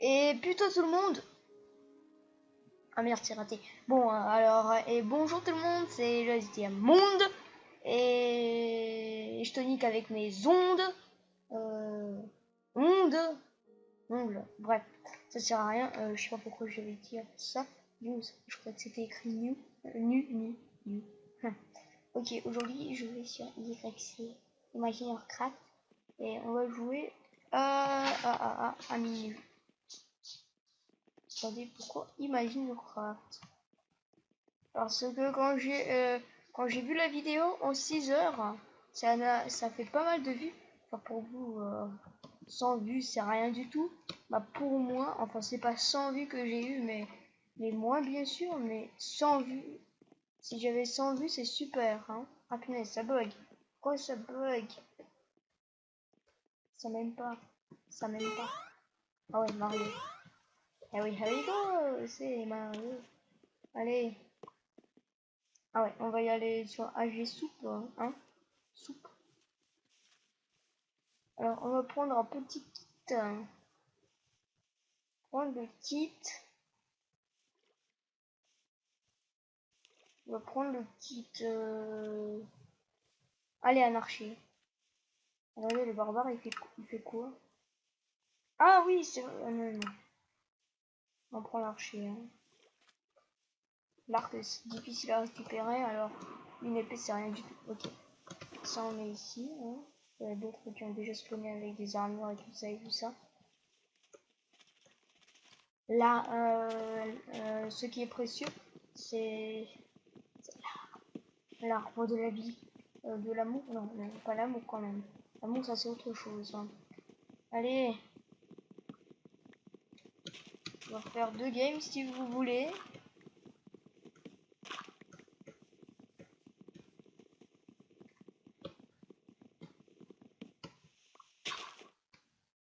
Et plutôt tout le monde. Ah merde, c'est raté. Bon, alors, et bonjour tout le monde, c'est le Monde. Et je tonique avec mes ondes. Euh, ondes. Ongles. Bref, ça sert à rien. Je sais pas pourquoi je vais dire ça. News. Je crois que c'était écrit new. Nu. Ok, aujourd'hui je vais sur YC Imaginaire Craft. Et on va jouer à minuit. Attendez, pourquoi Imagine Craft? Parce que quand j'ai vu la vidéo en 6 heures, ça fait pas mal de vues. Enfin pour vous, 100 vues c'est rien du tout. Bah pour moi, enfin c'est pas 100 vues que j'ai eu, mais moins bien sûr, mais 100 vues. Si j'avais 100 vues c'est super, hein. Ah punaise, ça bug. Pourquoi ça bug? Ça m'aime pas. Ça m'aime pas. Ah ouais, Mario. Eh oui, here we go, c'est Mario. Allez. Ah ouais, on va y aller sur AG Soupe, hein. Soupe. Alors, on va prendre un petit kit. Prendre le kit. On va prendre le kit. Allez, un archer. Regardez, le barbare, il fait quoi? Ah oui, c'est vrai. Non, non. On prend l'archer. Hein. L'arc, c'est difficile à récupérer, alors une épée, c'est rien du tout. Ok. Ça, on met ici. Hein. Il y a d'autres qui ont déjà spawné avec des armures et tout ça et tout ça. Là, ce qui est précieux, c'est l'arbre de la vie. De l'amour. Non, non, pas l'amour quand même. L'amour, ça c'est autre chose. Hein. Allez, on va faire 2 games si vous voulez.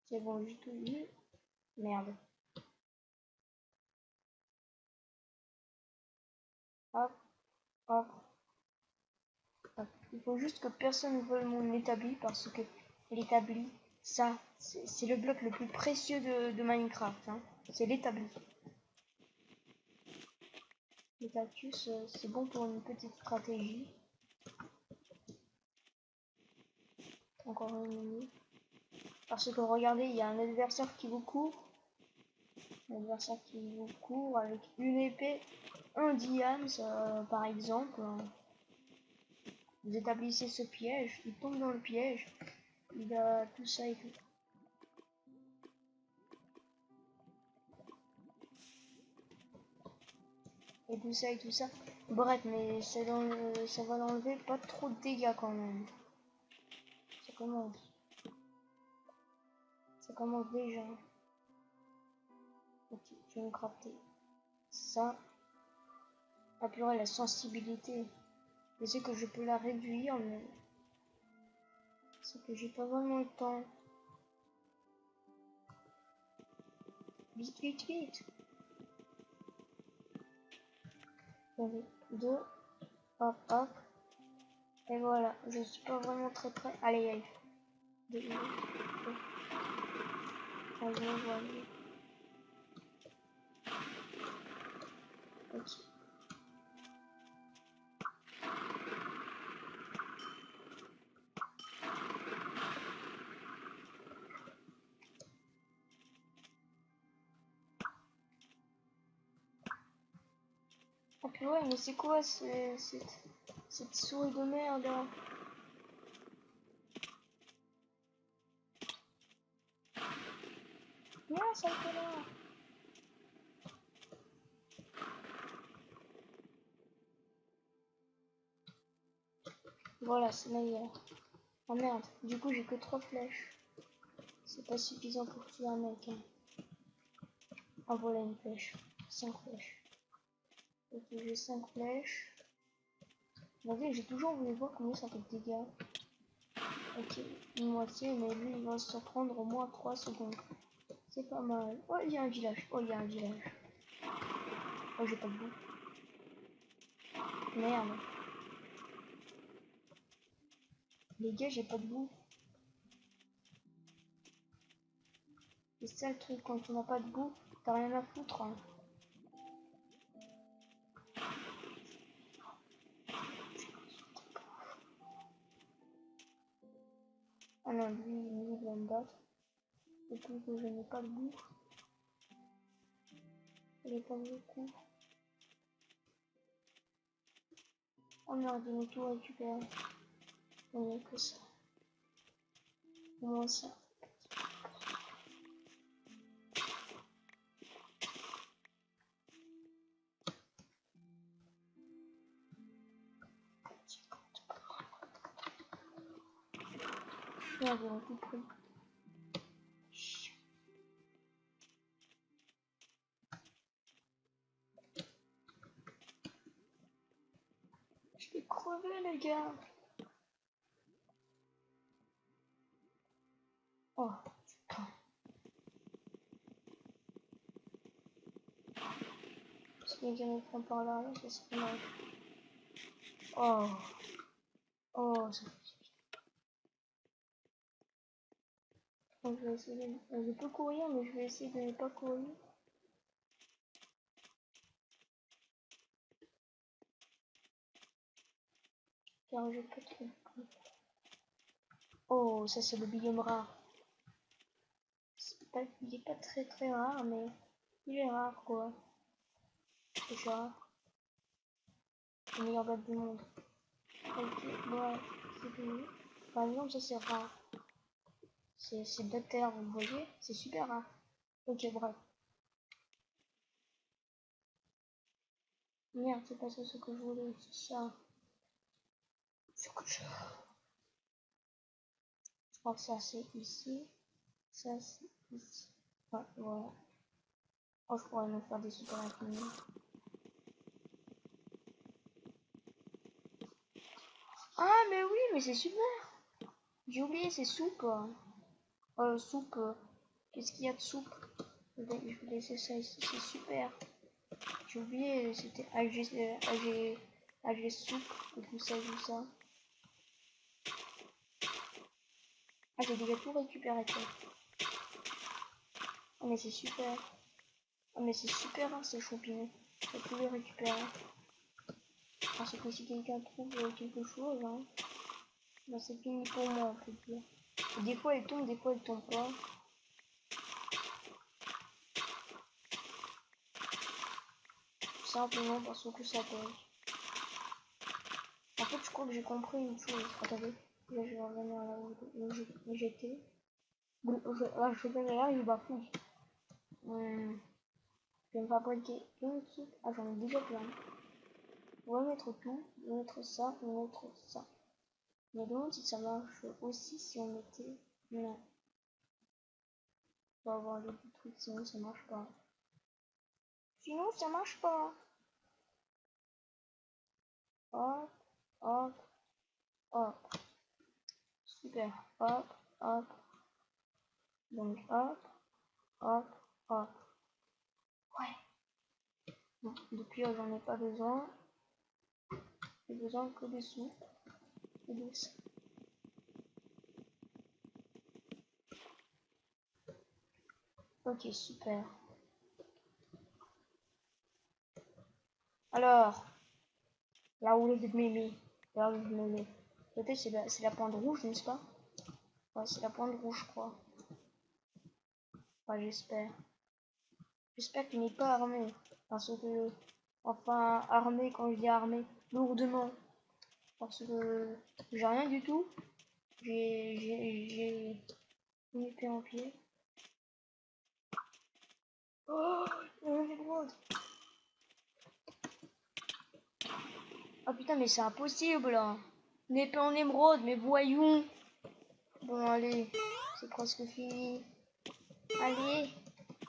C'est bon, j'ai tout vu. Merde. Hop, hop, hop. Il faut juste que personne ne vole mon établi parce que l'établi, ça, c'est le bloc le plus précieux de Minecraft. Hein. C'est l'établi. Le cactus, c'est bon pour une petite stratégie. Encore une minute. Parce que regardez, il y a un adversaire qui vous court. Un adversaire qui vous court avec une épée, un diams par exemple. Vous établissez ce piège, il tombe dans le piège. Il a tout ça et tout. Et tout ça et tout ça. Bref, mais ça va l'enlever pas trop de dégâts quand même. Ça commence. Ça commence déjà. Ok, je vais me crafter. Ça. Appuyer la sensibilité. Je sais que je peux la réduire, mais c'est que j'ai pas vraiment le temps. Vite, vite, vite. 2, hop, hop. Et voilà, je suis pas vraiment très près. Allez, allez. Allez, voilà. Ok. Ah puis ouais, mais c'est quoi cette souris de merde là? Viens, ça fait là. Voilà, c'est meilleur. Oh merde, du coup j'ai que 3 flèches. C'est pas suffisant pour tuer un mec. Hein. Ah voilà une flèche. 5 flèches. Ok, j'ai 5 flèches. Regardez, j'ai toujours voulu voir combien ça fait de dégâts. Ok, une moitié, mais lui il va se prendre au moins 3 secondes. C'est pas mal. Oh, il y a un village. Oh, il y a un village. Oh, j'ai pas de boue. Merde. Les gars, j'ai pas de boue. C'est ça le truc, quand on n'a pas de bouffe, t'as rien à foutre. Hein. Ah non, lui, il va me battre. Et puis que je n'ai pas de bouffe. Il est pas beaucoup. Oh merde, il m'a tout récupéré. Il n'y a que ça. Au moins ça. Merde, ils ont tout pris. Je vais crever les gars. Oh putain. Si les gars me prennent par là, ça serait mal. Oh. Oh, ça fait. Donc, je vais essayer de... Je peux courir, mais je vais essayer de ne pas courir. Car j'ai pas trop de coup. Oh, ça c'est le biome rare. Il est pas très rare, mais il est rare quoi. C'est rare. Le meilleur bat du monde. Ok, bon, c'est fini. Par exemple, ça c'est rare. C'est de la terre, vous voyez? C'est super rare. Ok, bref. Merde, c'est pas ça ce que je voulais, c'est ça. Ce que je crois que ça c'est ici. Ça c'est ici. Ouais, voilà. Oh, je pourrais me faire des super infinis. Ah, mais oui, mais c'est super. J'ai oublié, c'est soupe. Soupe. Qu'est-ce qu'il y a de soupe? Je vais laisser ça ici, c'est super. J'ai oublié, c'était AG soupe et tout ça, tout ça. Ah, j'ai déjà tout récupéré quoi. Oh, mais c'est super. Oh, mais c'est super hein, ces champignons. Je vais tout les récupérer. Parce que si quelqu'un trouve quelque chose, hein, ben c'est fini pour moi, on peut dire. Et des fois, elle tombe, des fois, elle tombe pas. Tout simplement parce que ça bug. En fait, je crois que j'ai compris une chose. Attendez, là, je vais revenir là où j'étais. Là, je vais là, je bafouille. Je vais me fabriquer une petite. Ah, j'en ai déjà plein. On va mettre tout, on va mettre ça, on va mettre ça. Mais demande si ça marche aussi si on mettait. Non. On va avoir le truc, sinon ça marche pas. Sinon ça marche pas. Hop, hop, hop. Super. Hop, hop. Donc hop, hop, hop. Ouais. Bon, depuis j'en ai pas besoin. J'ai besoin que des sous. Et de ça. Ok, super. Alors, là où je me mets. Là où je me mets. Peut-être c'est la pointe rouge, n'est-ce pas? Ouais, c'est la pointe rouge, je crois. Enfin, j'espère. J'espère qu'il n'est pas armé. Parce que... Enfin, armé, quand je dis armé, lourdement. Parce que j'ai rien du tout. J'ai une épée en pied. Oh, un émeraude. Oh putain, mais c'est impossible là. Une épée en émeraude, mais voyons. Bon, allez, c'est presque fini. Allez,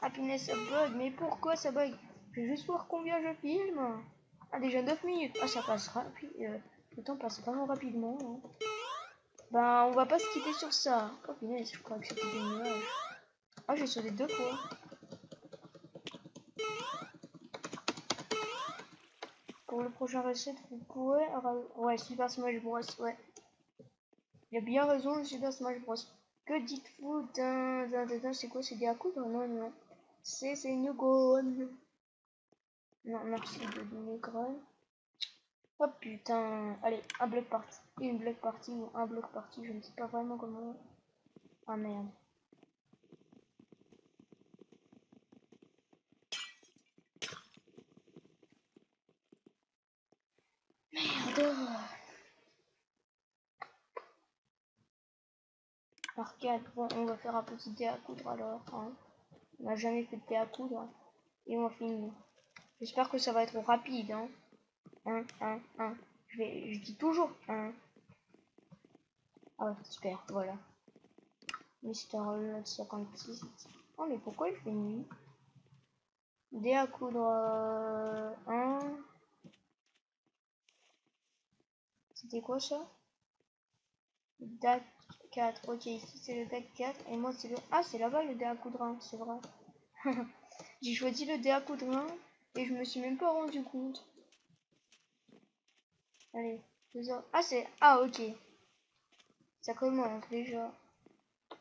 happiness ça bug. Mais pourquoi ça bug? Je vais juste voir combien je filme. Ah, déjà 9 minutes. Ah, ça passe rapide. Le temps passe vraiment rapidement. Hein. Ben, on va pas se quitter sur ça. Oh punaise, je crois que c'était des nuages. Ah, j'ai sauté 2 fois. Pour le prochain recette, vous pourrez... Ouais, Super Smash Bros. Ouais. Il a bien raison, le Super Smash Bros. Que dites-vous d'un c'est quoi, c'est des à coudre? Non, non. C'est New Gone. Non, merci de donner Gone. Oh putain. Allez, un bloc party. Une bloc party ou un bloc party, je ne sais pas vraiment comment. Ah merde. Merde. Arcade, bon, on va faire un petit dé à coudre alors. Hein. On n'a jamais fait de dé à coudre. Et on finit. J'espère que ça va être rapide. Hein. 1. Je dis toujours 1. Ah ouais, super, voilà. Mister 56. Oh, mais pourquoi il fait nuit? Dé à coudre 1. C'était quoi ça? DAC 4. Ok, ici c'est le DAC 4. Et moi c'est le. Ah, c'est là-bas le dé à coudre 1, c'est vrai. J'ai choisi le dé à coudre 1 et je me suis même pas rendu compte. Allez, 2 heures. Ah, c'est. Ah, ok. Ça commence déjà.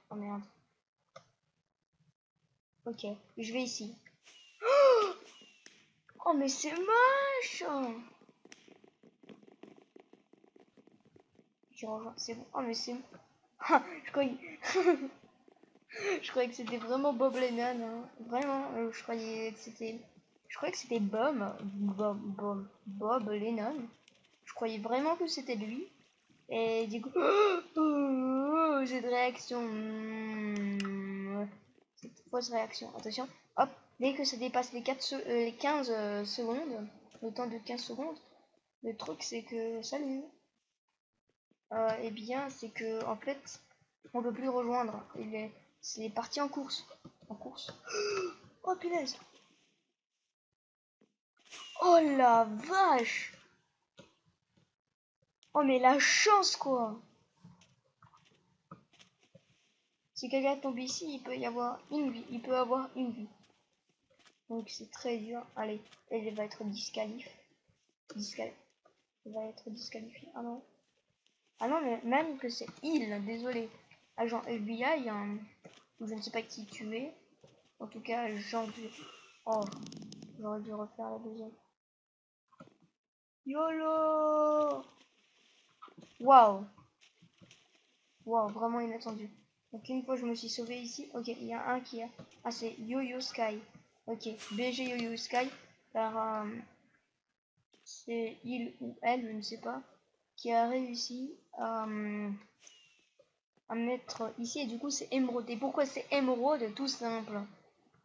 Oh merde. Ok, je vais ici. Oh, mais c'est moche! Je rejoins, c'est bon. Oh, mais c'est. je croyais. je croyais que c'était vraiment Bob Lennon. Hein. Vraiment, je croyais que c'était. Je croyais que c'était Bob Lennon. Je croyais vraiment que c'était lui. Et du coup, j'ai de réaction. Cette fausse réaction. Attention, hop, dès que ça dépasse les 15 secondes, le temps de 15 secondes, le truc c'est que, salut, eh bien, c'est que en fait, on peut plus rejoindre. C'est parti en course. En course. Oh punaise! Oh la vache! Oh mais la chance quoi! Si quelqu'un tombe ici, il peut y avoir une vie. Il peut avoir une vie. Donc c'est très dur. Allez, elle va être disqualifiée. Elle va être disqualifiée. Ah non. Ah non, mais même que c'est il. Désolé. Agent FBI. Hein, je ne sais pas qui tu es. En tout cas, Oh, j'aurais dû refaire la deuxième. YOLO! Waouh! Waouh, vraiment inattendu. Donc une fois je me suis sauvé ici. Ok, il y a un qui a. Ah, c'est Yo-Yo Sky. Ok, BG Yo-Yo Sky. Par c'est il ou elle, je ne sais pas, qui a réussi à mettre ici. Et du coup, c'est émeraude. Et pourquoi c'est émeraude? Tout simple.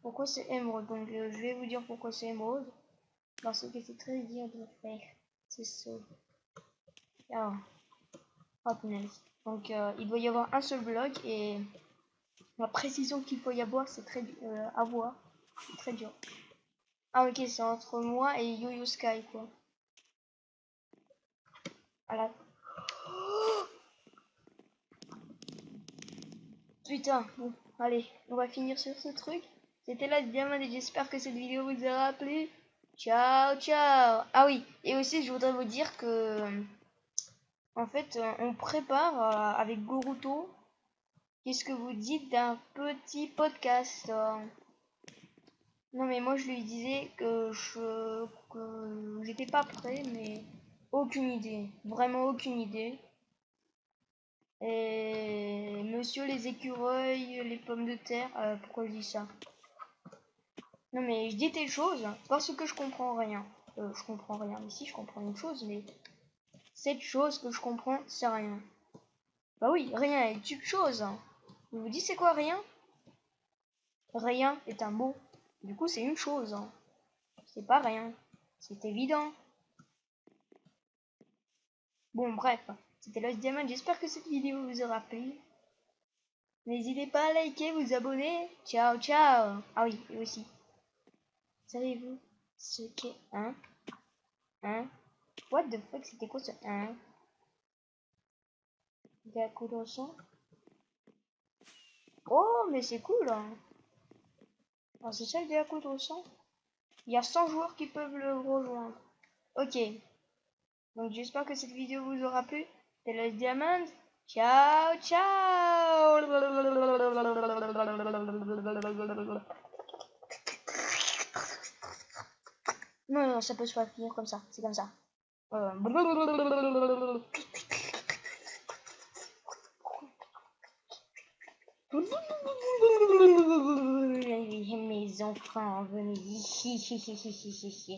Pourquoi c'est émeraude? Donc, je vais vous dire pourquoi c'est émeraude. Parce que c'est très dur de faire. C'est ça. Alors, oh, punaise. Donc, il doit y avoir un seul bloc et la précision qu'il faut y avoir, c'est très avoir. C'est très dur. Ah, ok, c'est entre moi et Yo-Yo Sky, quoi. Voilà. Putain, bon, allez, on va finir sur ce truc. C'était là Diamant et j'espère que cette vidéo vous aura plu. Ciao, ciao. Ah oui, et aussi je voudrais vous dire que, en fait, on prépare avec Goruto. Qu'est-ce que vous dites d'un petit podcast Non mais moi je lui disais que j'étais pas prêt, mais aucune idée, vraiment aucune idée. Et monsieur les écureuils, les pommes de terre, pourquoi je dis ça? Non mais je dis des choses parce que je comprends rien. Je comprends rien. Mais si je comprends une chose, mais cette chose que je comprends, c'est rien. Bah oui, rien est une chose. Je vous dis c'est quoi rien? Rien est un mot. Du coup c'est une chose. C'est pas rien. C'est évident. Bon bref, c'était Lost Diamond. J'espère que cette vidéo vous aura plu. N'hésitez pas à liker, vous abonner. Ciao ciao. Ah oui, et aussi. Savez-vous ce qu'est un What the fuck, c'était quoi ce un Gakudo son. Oh, mais c'est cool, hein. Alors, c'est ça le Gakudo son. Il y a 100 joueurs qui peuvent le rejoindre. Ok. Donc, j'espère que cette vidéo vous aura plu. C'était le Diamond. Ciao, ciao. Non, non, ça peut pas finir comme ça. C'est comme ça. Mes enfants, venez ici.